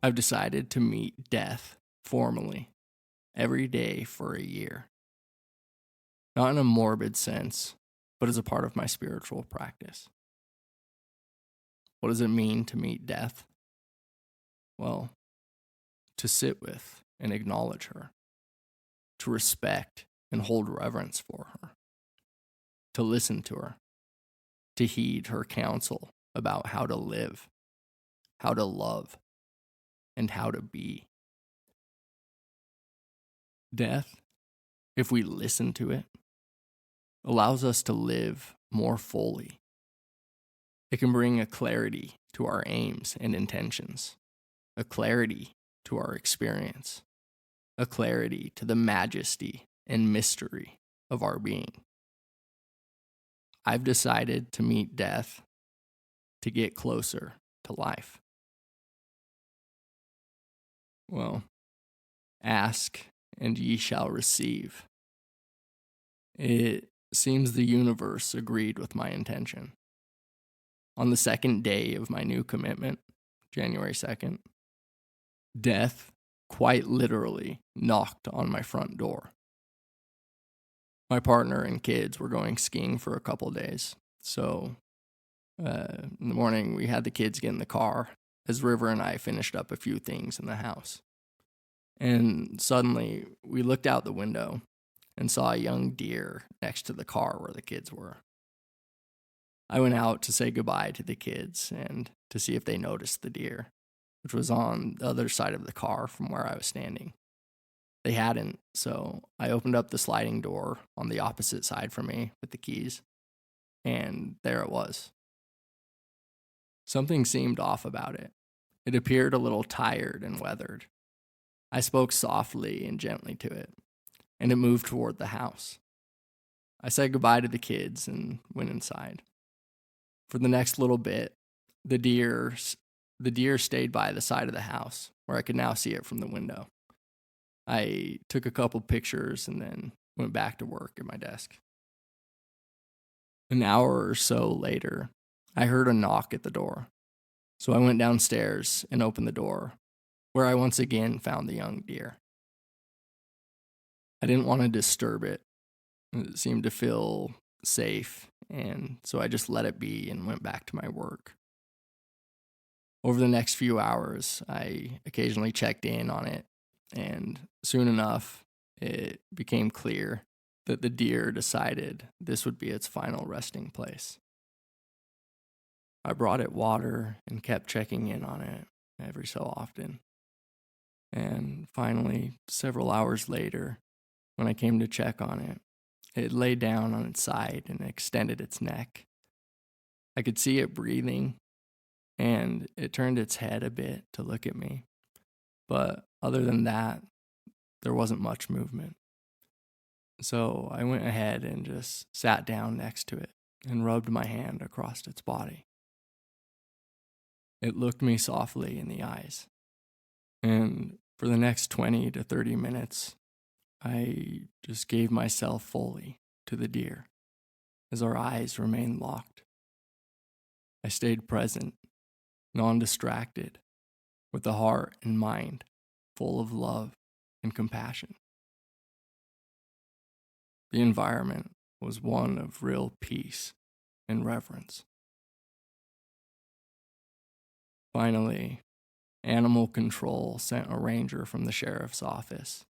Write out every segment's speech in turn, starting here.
I've decided to meet death formally every day for a year. Not in a morbid sense, but as a part of my spiritual practice. What does it mean to meet death? Well, to sit with and acknowledge her, to respect and hold reverence for her, to listen to her, to heed her counsel about how to live, how to love, and how to be. Death, if we listen to it, allows us to live more fully. It can bring a clarity to our aims and intentions, a clarity to our experience, a clarity to the majesty and mystery of our being. I've decided to meet death to get closer to life. Well, ask and ye shall receive. It seems the universe agreed with my intention. On the second day of my new commitment, January 2nd, death quite literally knocked on my front door. My partner and kids were going skiing for a couple days, so in the morning we had the kids get in the car as River and I finished up a few things in the house. And suddenly we looked out the window and saw a young deer next to the car where the kids were. I went out to say goodbye to the kids and to see if they noticed the deer, which was on the other side of the car from where I was standing. They hadn't, so I opened up the sliding door on the opposite side from me with the keys, and there it was. Something seemed off about it. It appeared a little tired and weathered. I spoke softly and gently to it, and it moved toward the house. I said goodbye to the kids and went inside. For the next little bit, the deer stayed by the side of the house, where I could now see it from the window. I took a couple pictures and then went back to work at my desk. An hour or so later, I heard a knock at the door, so I went downstairs and opened the door, where I once again found the young deer. I didn't want to disturb it. It seemed to feel safe, and so I just let it be and went back to my work. Over the next few hours, I occasionally checked in on it, and soon enough, it became clear that the deer decided this would be its final resting place. I brought it water and kept checking in on it every so often. And finally, several hours later, when I came to check on it, it lay down on its side and extended its neck. I could see it breathing, and it turned its head a bit to look at me. But other than that, there wasn't much movement. So I went ahead and just sat down next to it and rubbed my hand across its body. It looked me softly in the eyes. And for the next 20 to 30 minutes, I just gave myself fully to the deer as our eyes remained locked. I stayed present, non-distracted, with the heart and mind full of love and compassion. The environment was one of real peace and reverence. Finally, animal control sent a ranger from the sheriff's office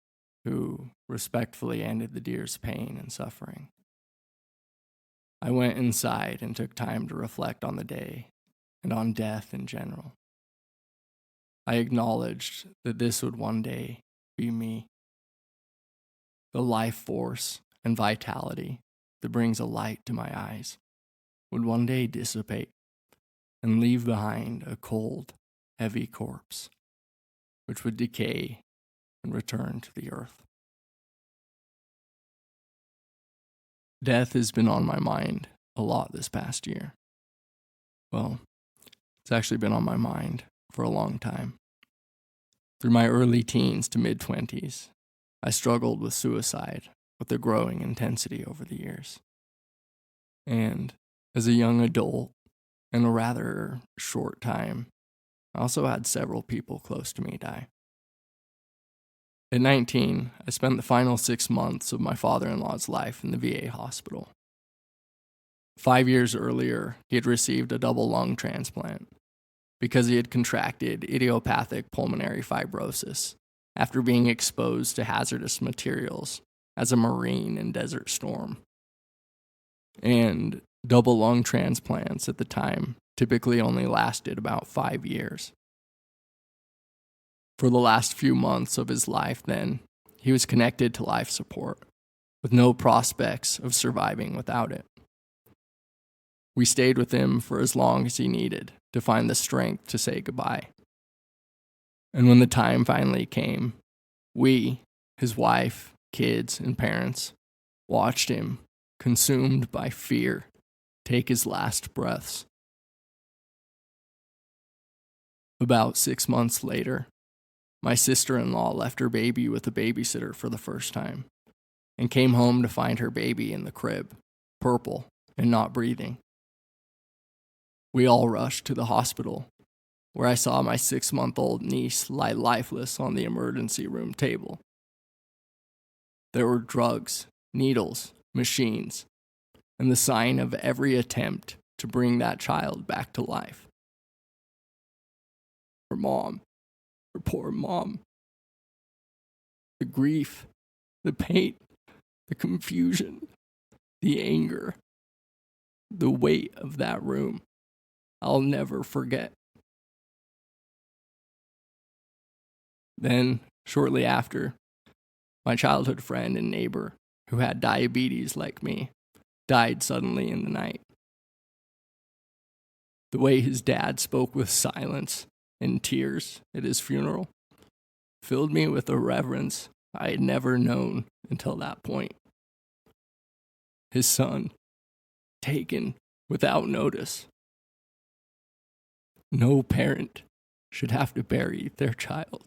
who respectfully ended the deer's pain and suffering. I went inside and took time to reflect on the day and on death in general. I acknowledged that this would one day be me. The life force and vitality that brings a light to my eyes would one day dissipate and leave behind a cold, heavy corpse, which would decay and return to the earth. Death has been on my mind a lot this past year. Well, it's actually been on my mind for a long time. Through my early teens to mid-20s, I struggled with suicide with a growing intensity over the years. And as a young adult, in a rather short time, I also had several people close to me die. At 19, I spent the final 6 months of my father-in-law's life in the VA hospital. 5 years earlier, he had received a double lung transplant because he had contracted idiopathic pulmonary fibrosis after being exposed to hazardous materials as a Marine in Desert Storm. And double lung transplants at the time typically only lasted about 5 years. For the last few months of his life, then, he was connected to life support, with no prospects of surviving without it. We stayed with him for as long as he needed to find the strength to say goodbye. And when the time finally came, we, his wife, kids, and parents, watched him, consumed by fear, take his last breaths. About 6 months later, my sister-in-law left her baby with a babysitter for the first time and came home to find her baby in the crib, purple and not breathing. We all rushed to the hospital, where I saw my 6-month-old niece lie lifeless on the emergency room table. There were drugs, needles, machines, and the sign of every attempt to bring that child back to life. Her mom, her poor mom. The grief, the pain, the confusion, the anger, the weight of that room, I'll never forget. Then, shortly after, my childhood friend and neighbor, who had diabetes like me, died suddenly in the night. The way his dad spoke with silence and tears at his funeral filled me with a reverence I had never known until that point. His son, taken without notice. No parent should have to bury their child.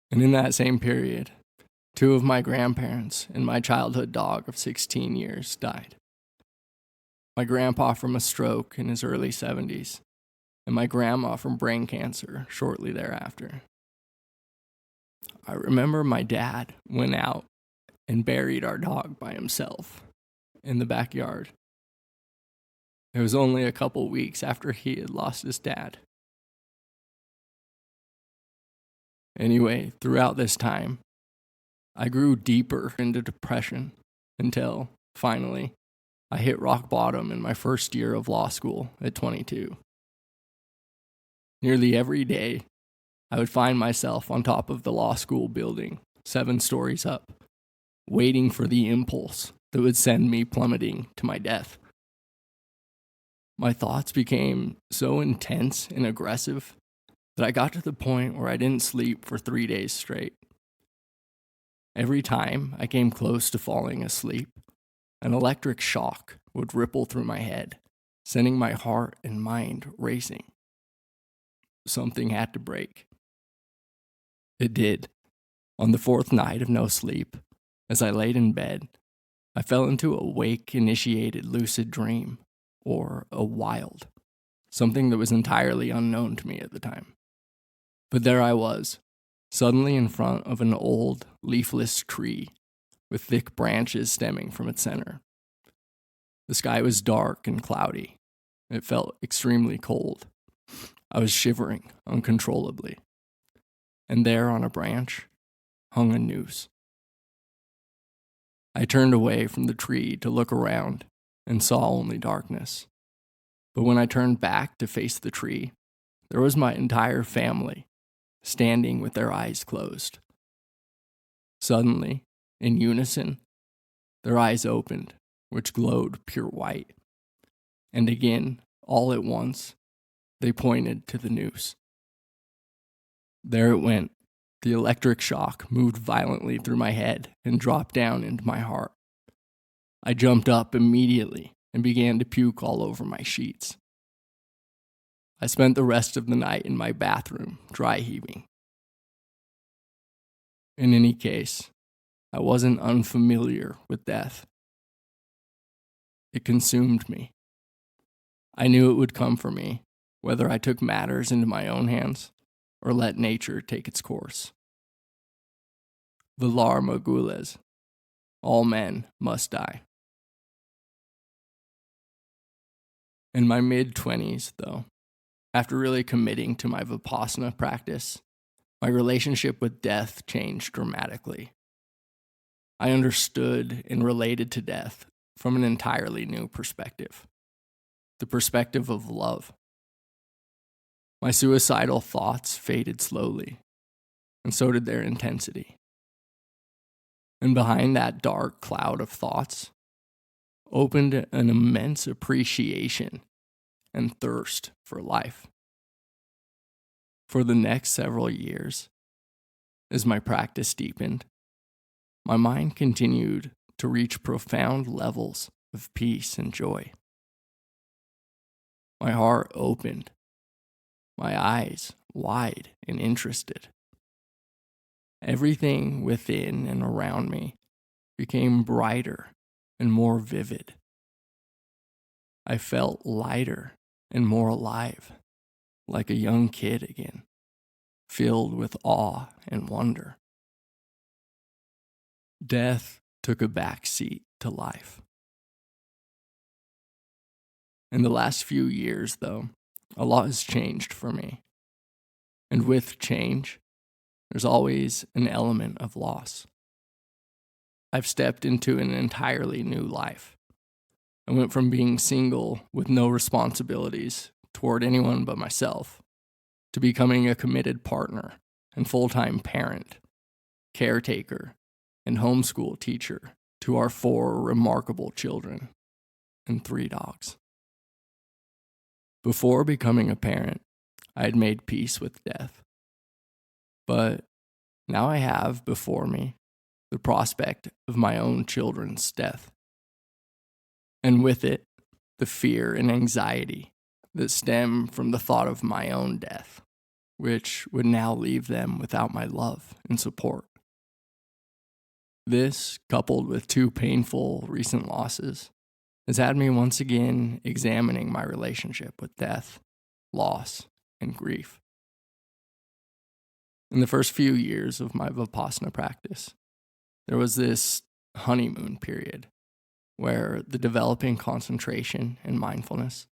And in that same period, 2 of my grandparents and my childhood dog of 16 years died. My grandpa from a stroke in his early 70s, and my grandma from brain cancer shortly thereafter. I remember my dad went out and buried our dog by himself in the backyard. It was only a couple weeks after he had lost his dad. Anyway, throughout this time, I grew deeper into depression until, finally, I hit rock bottom in my first year of law school at 22. Nearly every day, I would find myself on top of the law school building, 7 stories up, waiting for the impulse that would send me plummeting to my death. My thoughts became so intense and aggressive that I got to the point where I didn't sleep for 3 days straight. Every time I came close to falling asleep, an electric shock would ripple through my head, sending my heart and mind racing. Something had to break. It did. On the 4th night of no sleep, as I laid in bed, I fell into a wake-initiated lucid dream, or a wild, something that was entirely unknown to me at the time. But there I was, suddenly in front of an old, leafless tree with thick branches stemming from its center. The sky was dark and cloudy. It felt extremely cold. I was shivering uncontrollably. And there on a branch hung a noose. I turned away from the tree to look around and saw only darkness. But when I turned back to face the tree, there was my entire family standing with their eyes closed. Suddenly, in unison, their eyes opened, which glowed pure white. And again, all at once, they pointed to the noose. There it went. The electric shock moved violently through my head and dropped down into my heart. I jumped up immediately and began to puke all over my sheets. I spent the rest of the night in my bathroom, dry heaving. In any case, I wasn't unfamiliar with death. It consumed me. I knew it would come for me, whether I took matters into my own hands or let nature take its course. Velar Magules, all men must die. In my mid-20s, though, after really committing to my Vipassana practice, my relationship with death changed dramatically. I understood and related to death from an entirely new perspective, the perspective of love. My suicidal thoughts faded slowly, and so did their intensity. And behind that dark cloud of thoughts opened an immense appreciation and thirst for life. For the next several years, as my practice deepened, my mind continued to reach profound levels of peace and joy. My heart opened, my eyes wide and interested. Everything within and around me became brighter and more vivid. I felt lighter and more alive, like a young kid again, filled with awe and wonder. Death took a back seat to life. In the last few years, though, a lot has changed for me. And with change, there's always an element of loss. I've stepped into an entirely new life. I went from being single with no responsibilities toward anyone but myself to becoming a committed partner and full-time parent, caretaker, and homeschool teacher to our 4 remarkable children and 3 dogs. Before becoming a parent, I had made peace with death. But now I have before me the prospect of my own children's death. And with it, the fear and anxiety that stem from the thought of my own death, which would now leave them without my love and support. This, coupled with 2 painful recent losses, has had me once again examining my relationship with death, loss, and grief. In the first few years of my Vipassana practice, there was this honeymoon period where the developing concentration and mindfulness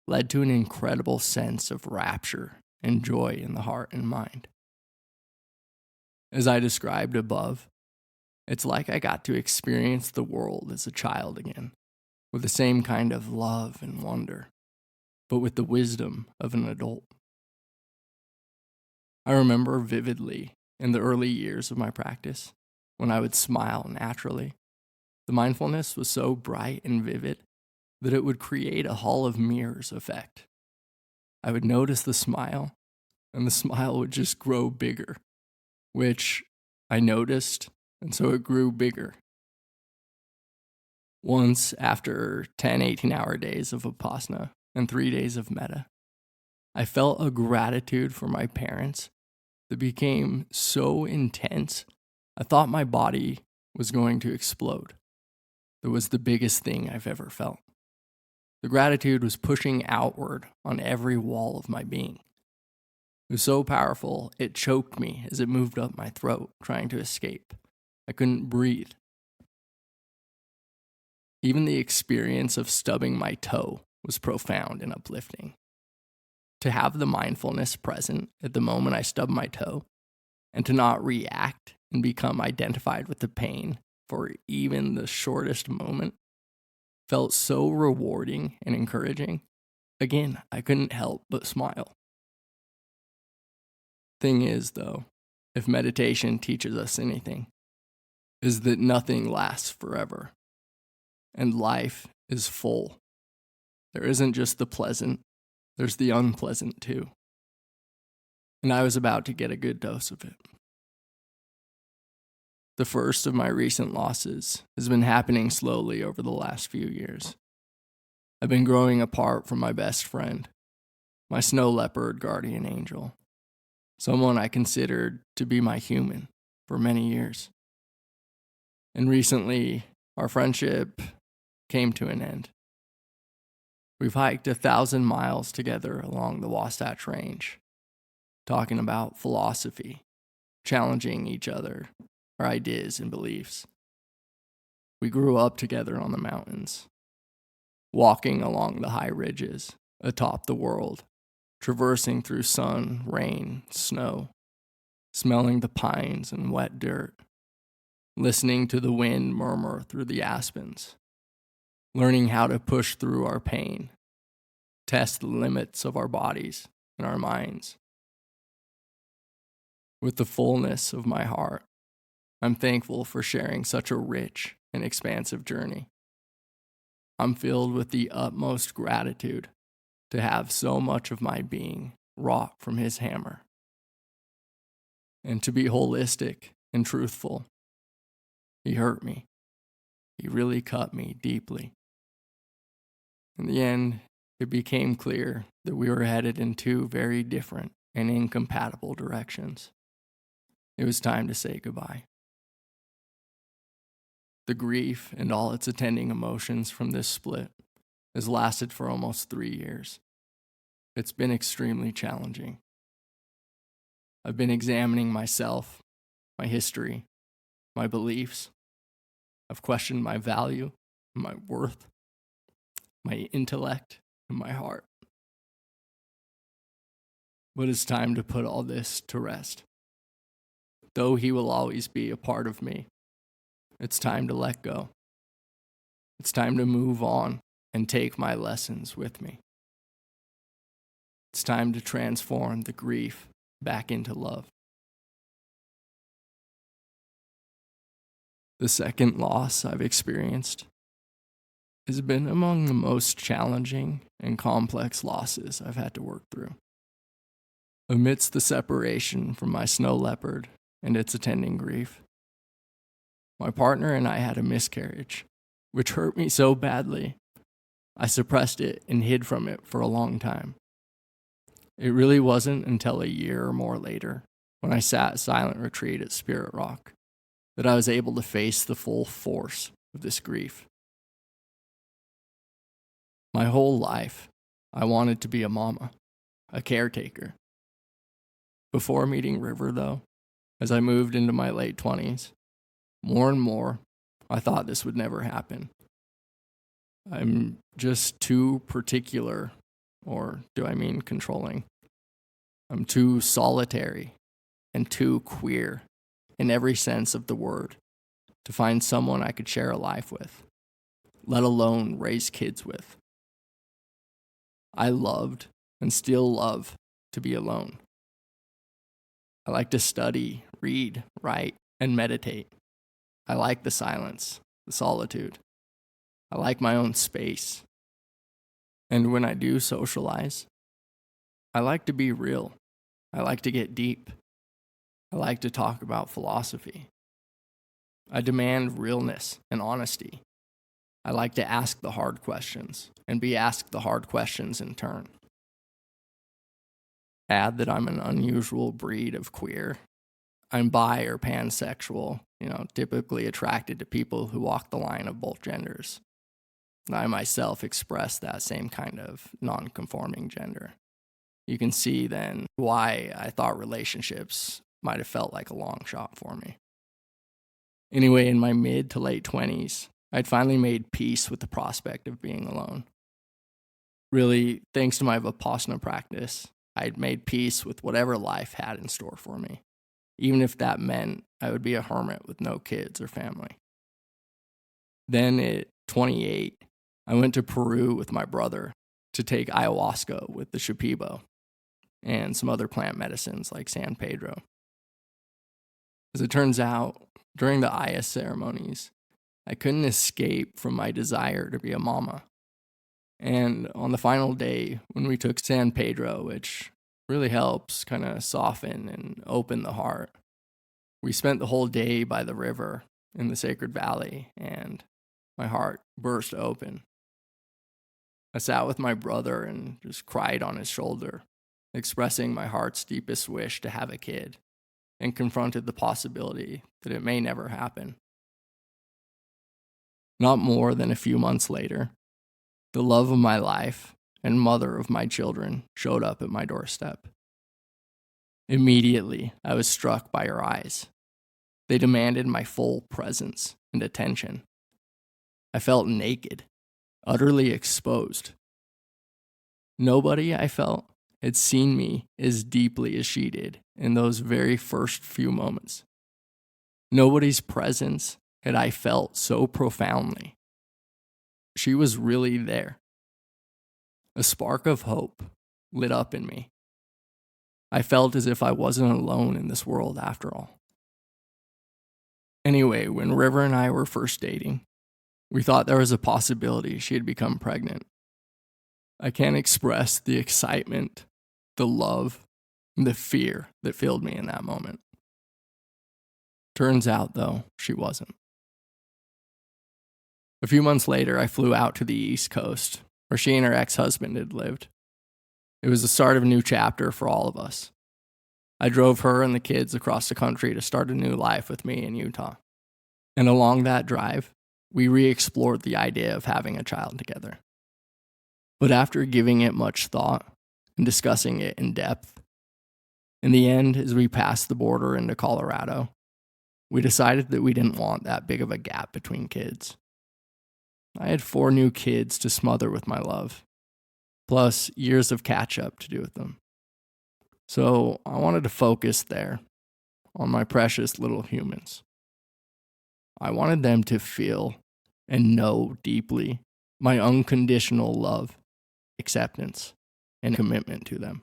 led to an incredible sense of rapture and joy in the heart and mind. As I described above, it's like I got to experience the world as a child again, with the same kind of love and wonder, but with the wisdom of an adult. I remember vividly in the early years of my practice, when I would smile naturally, the mindfulness was so bright and vivid that it would create a hall of mirrors effect. I would notice the smile, and the smile would just grow bigger, which I noticed, and so it grew bigger. Once, after 10 18-hour days of Vipassana and 3 days of metta, I felt a gratitude for my parents that became so intense, I thought my body was going to explode. That was the biggest thing I've ever felt. The gratitude was pushing outward on every wall of my being. It was so powerful, it choked me as it moved up my throat, trying to escape. I couldn't breathe. Even the experience of stubbing my toe was profound and uplifting. To have the mindfulness present at the moment I stubbed my toe, and to not react and become identified with the pain for even the shortest moment, felt so rewarding and encouraging. Again, I couldn't help but smile. Thing is, though, if meditation teaches us anything, is that nothing lasts forever, and life is full. There isn't just the pleasant, there's the unpleasant too. And I was about to get a good dose of it. The first of my recent losses has been happening slowly over the last few years. I've been growing apart from my best friend, my snow leopard guardian angel, someone I considered to be my human for many years. And recently, our friendship came to an end. We've hiked 1,000 miles together along the Wasatch Range, talking about philosophy, challenging each other, our ideas and beliefs. We grew up together on the mountains, walking along the high ridges atop the world, traversing through sun, rain, snow, smelling the pines and wet dirt, listening to the wind murmur through the aspens, learning how to push through our pain, test the limits of our bodies and our minds. With the fullness of my heart, I'm thankful for sharing such a rich and expansive journey. I'm filled with the utmost gratitude to have so much of my being wrought from his hammer. And to be holistic and truthful, he hurt me. He really cut me deeply. In the end, it became clear that we were headed in two very different and incompatible directions. It was time to say goodbye. The grief and all its attending emotions from this split has lasted for almost 3 years. It's been extremely challenging. I've been examining myself, my history, my beliefs. I've questioned my value, my worth, my intellect, and my heart. But it's time to put all this to rest. Though he will always be a part of me, it's time to let go. It's time to move on and take my lessons with me. It's time to transform the grief back into love. The second loss I've experienced has been among the most challenging and complex losses I've had to work through. Amidst the separation from my snow leopard and its attending grief, my partner and I had a miscarriage, which hurt me so badly, I suppressed it and hid from it for a long time. It really wasn't until a year or more later, when I sat silent retreat at Spirit Rock, that I was able to face the full force of this grief. My whole life, I wanted to be a mama, a caretaker. Before meeting River, though, as I moved into my late 20s, more and more, I thought this would never happen. I'm just too particular, or do I mean controlling? I'm too solitary and too queer in every sense of the word to find someone I could share a life with, let alone raise kids with. I loved and still love to be alone. I like to study, read, write, and meditate. I like the silence, the solitude. I like my own space. And when I do socialize, I like to be real. I like to get deep. I like to talk about philosophy. I demand realness and honesty. I like to ask the hard questions and be asked the hard questions in turn. Add that I'm an unusual breed of queer. I'm bi or pansexual, typically attracted to people who walk the line of both genders. I myself express that same kind of non-conforming gender. You can see then why I thought relationships might have felt like a long shot for me. Anyway, in my mid to late 20s, I'd finally made peace with the prospect of being alone. Really, thanks to my Vipassana practice, I'd made peace with whatever life had in store for me, even if that meant I would be a hermit with no kids or family. Then at 28, I went to Peru with my brother to take ayahuasca with the Shipibo and some other plant medicines like San Pedro. As it turns out, during the Aya ceremonies, I couldn't escape from my desire to be a mama. And on the final day, when we took San Pedro, which really helps kind of soften and open the heart, we spent the whole day by the river in the Sacred Valley, and my heart burst open. I sat with my brother and just cried on his shoulder, expressing my heart's deepest wish to have a kid, and confronted the possibility that it may never happen. Not more than a few months later, the love of my life and mother of my children showed up at my doorstep. Immediately, I was struck by her eyes. They demanded my full presence and attention. I felt naked, utterly exposed. Nobody, I felt, had seen me as deeply as she did in those very first few moments. Nobody's presence had I felt so profoundly. She was really there. A spark of hope lit up in me. I felt as if I wasn't alone in this world after all. Anyway, when River and I were first dating, we thought there was a possibility she had become pregnant. I can't express the excitement, the love, and the fear that filled me in that moment. Turns out, though, she wasn't. A few months later, I flew out to the East Coast, where she and her ex-husband had lived. It was the start of a new chapter for all of us. I drove her and the kids across the country to start a new life with me in Utah. And along that drive, we re-explored the idea of having a child together. But after giving it much thought and discussing it in depth, in the end, as we passed the border into Colorado, we decided that we didn't want that big of a gap between kids. I had 4 new kids to smother with my love, plus years of catch-up to do with them. So I wanted to focus there on my precious little humans. I wanted them to feel and know deeply my unconditional love, acceptance, and commitment to them.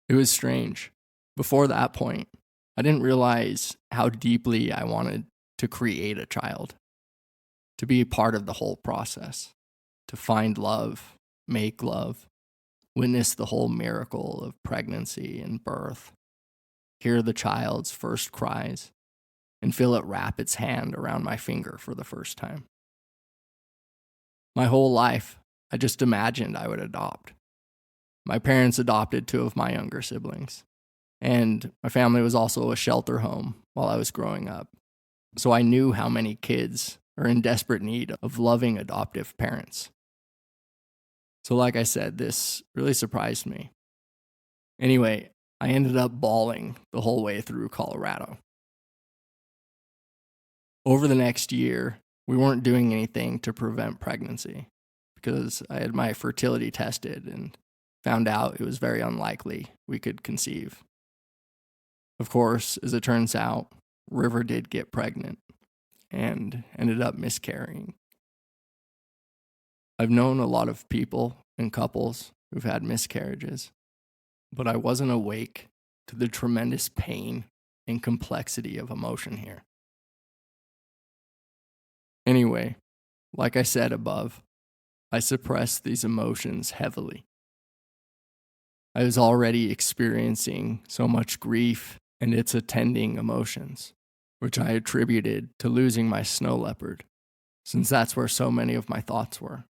It was strange. Before that point, I didn't realize how deeply I wanted to create a child, to be a part of the whole process, to find love, make love, witness the whole miracle of pregnancy and birth, hear the child's first cries, and feel it wrap its hand around my finger for the first time. My whole life, I just imagined I would adopt. My parents adopted 2 of my younger siblings, and my family was also a shelter home while I was growing up. So I knew how many kids are in desperate need of loving adoptive parents. So like I said, this really surprised me. Anyway, I ended up bawling the whole way through Colorado. Over the next year, we weren't doing anything to prevent pregnancy because I had my fertility tested and found out it was very unlikely we could conceive. Of course, as it turns out, River did get pregnant and ended up miscarrying. I've known a lot of people and couples who've had miscarriages, but I wasn't awake to the tremendous pain and complexity of emotion here. Anyway, like I said above, I suppressed these emotions heavily. I was already experiencing so much grief and its attending emotions, which I attributed to losing my snow leopard, since that's where so many of my thoughts were.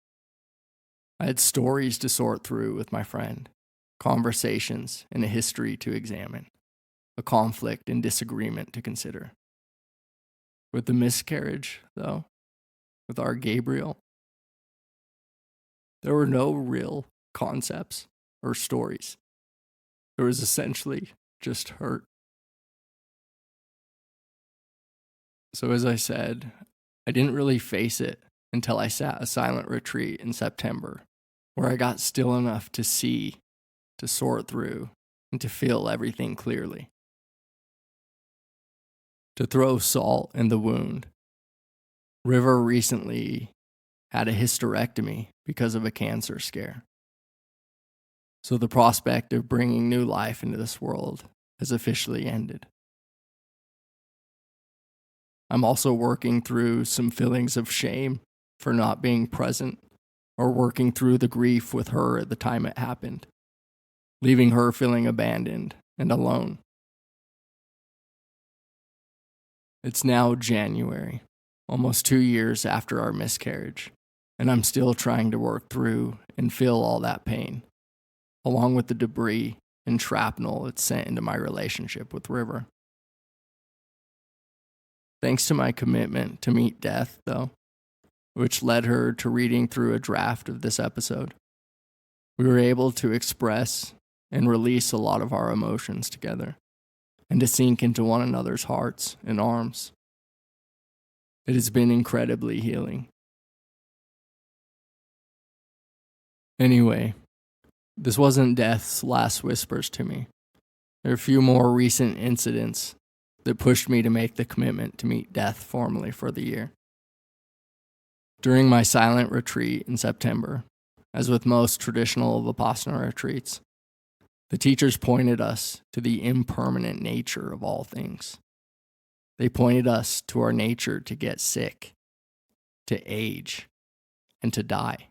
I had stories to sort through with my friend, conversations and a history to examine, a conflict and disagreement to consider. With the miscarriage, though, with our Gabriel, there were no real concepts or stories. There was essentially just hurt. So as I said, I didn't really face it until I sat a silent retreat in September, where I got still enough to see, to sort through, and to feel everything clearly. To throw salt in the wound, River recently had a hysterectomy because of a cancer scare. So the prospect of bringing new life into this world has officially ended. I'm also working through some feelings of shame for not being present or working through the grief with her at the time it happened, leaving her feeling abandoned and alone. It's now January, almost 2 years after our miscarriage, and I'm still trying to work through and feel all that pain, along with the debris and shrapnel it sent into my relationship with River. Thanks to my commitment to meet death, though, which led her to reading through a draft of this episode. We were able to express and release a lot of our emotions together, and to sink into one another's hearts and arms. It has been incredibly healing. Anyway, this wasn't death's last whispers to me. There are a few more recent incidents that pushed me to make the commitment to meet death formally for the year. During my silent retreat in September, as with most traditional Vipassana retreats, the teachers pointed us to the impermanent nature of all things. They pointed us to our nature to get sick, to age, and to die.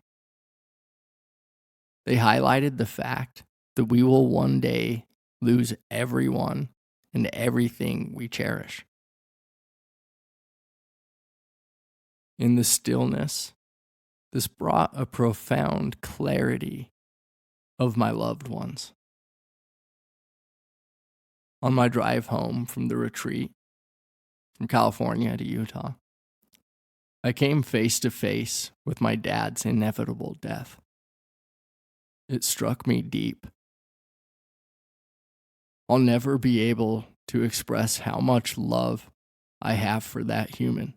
They highlighted the fact that we will one day lose everyone and everything we cherish. In the stillness, this brought a profound clarity of my loved ones. On my drive home from the retreat, from California to Utah, I came face to face with my dad's inevitable death. It struck me deep. I'll never be able to express how much love I have for that human.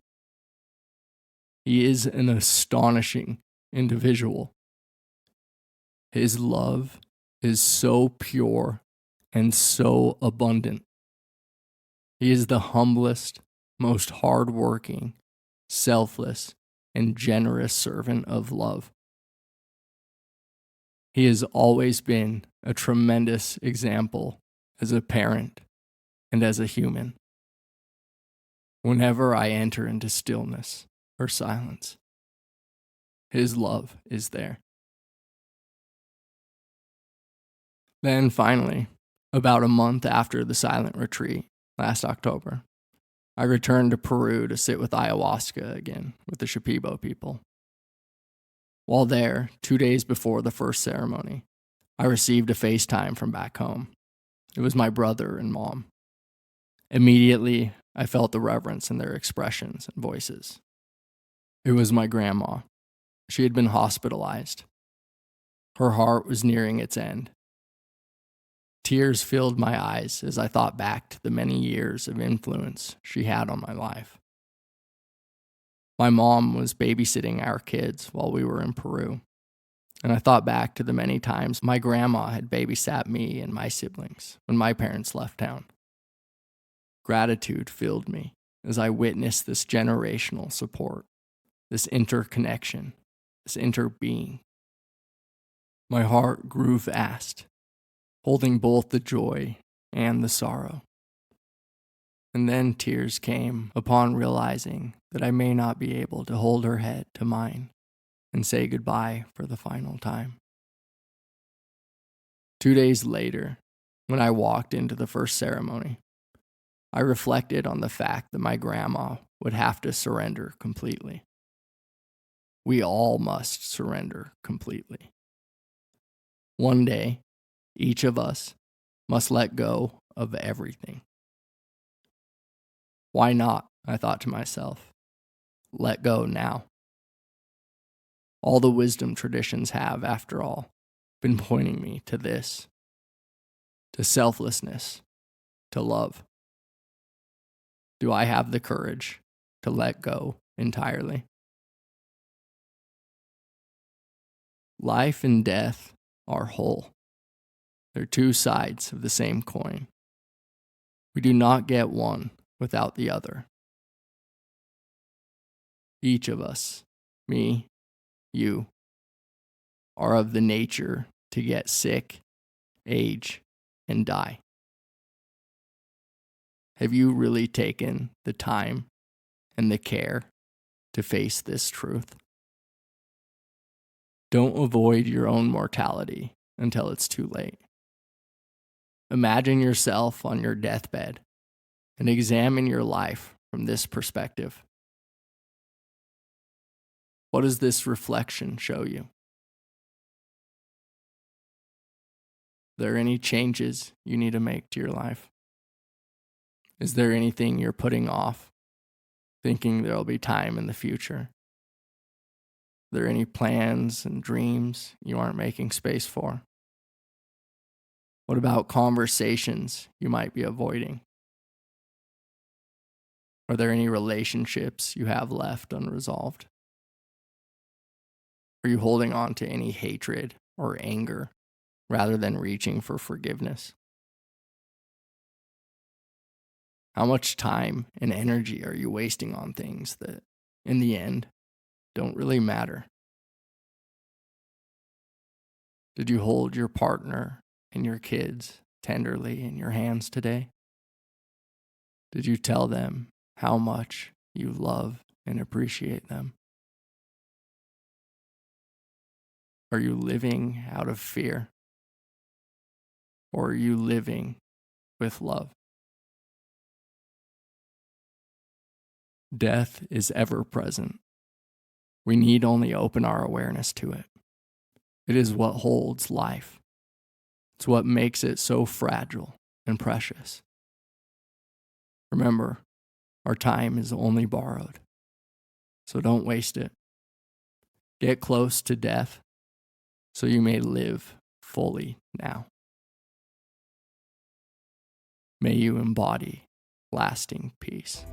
He is an astonishing individual. His love is so pure and so abundant. He is the humblest, most hardworking, selfless, and generous servant of love. He has always been a tremendous example as a parent and as a human. Whenever I enter into stillness or silence, his love is there. Then finally, about a month after the silent retreat, last October, I returned to Peru to sit with ayahuasca again with the Shipibo people. While there, 2 days before the first ceremony, I received a FaceTime from back home. It was my brother and mom. Immediately, I felt the reverence in their expressions and voices. It was my grandma. She had been hospitalized. Her heart was nearing its end. Tears filled my eyes as I thought back to the many years of influence she had on my life. My mom was babysitting our kids while we were in Peru, and I thought back to the many times my grandma had babysat me and my siblings when my parents left town. Gratitude filled me as I witnessed this generational support, this interconnection, this interbeing. My heart grew fast, holding both the joy and the sorrow. And then tears came upon realizing that I may not be able to hold her head to mine and say goodbye for the final time. 2 days later, when I walked into the first ceremony, I reflected on the fact that my grandma would have to surrender completely. We all must surrender completely. One day, each of us must let go of everything. Why not, I thought to myself, let go now? All the wisdom traditions have, after all, been pointing me to this, to selflessness, to love. Do I have the courage to let go entirely? Life and death are whole. They're two sides of the same coin. We do not get one without the other. Each of us, me, you, are of the nature to get sick, age, and die. Have you really taken the time and the care to face this truth? Don't avoid your own mortality until it's too late. Imagine yourself on your deathbed and examine your life from this perspective. What does this reflection show you? Are there any changes you need to make to your life? Is there anything you're putting off, thinking there'll be time in the future? Are there any plans and dreams you aren't making space for? What about conversations you might be avoiding? Are there any relationships you have left unresolved? Are you holding on to any hatred or anger rather than reaching for forgiveness? How much time and energy are you wasting on things that, in the end, don't really matter? Did you hold your partner and your kids tenderly in your hands today? Did you tell them how much you love and appreciate them? Are you living out of fear? Or are you living with love? Death is ever present. We need only open our awareness to it. It is what holds life. It's what makes it so fragile and precious. Remember, our time is only borrowed, so don't waste it. Get close to death so you may live fully now. May you embody lasting peace.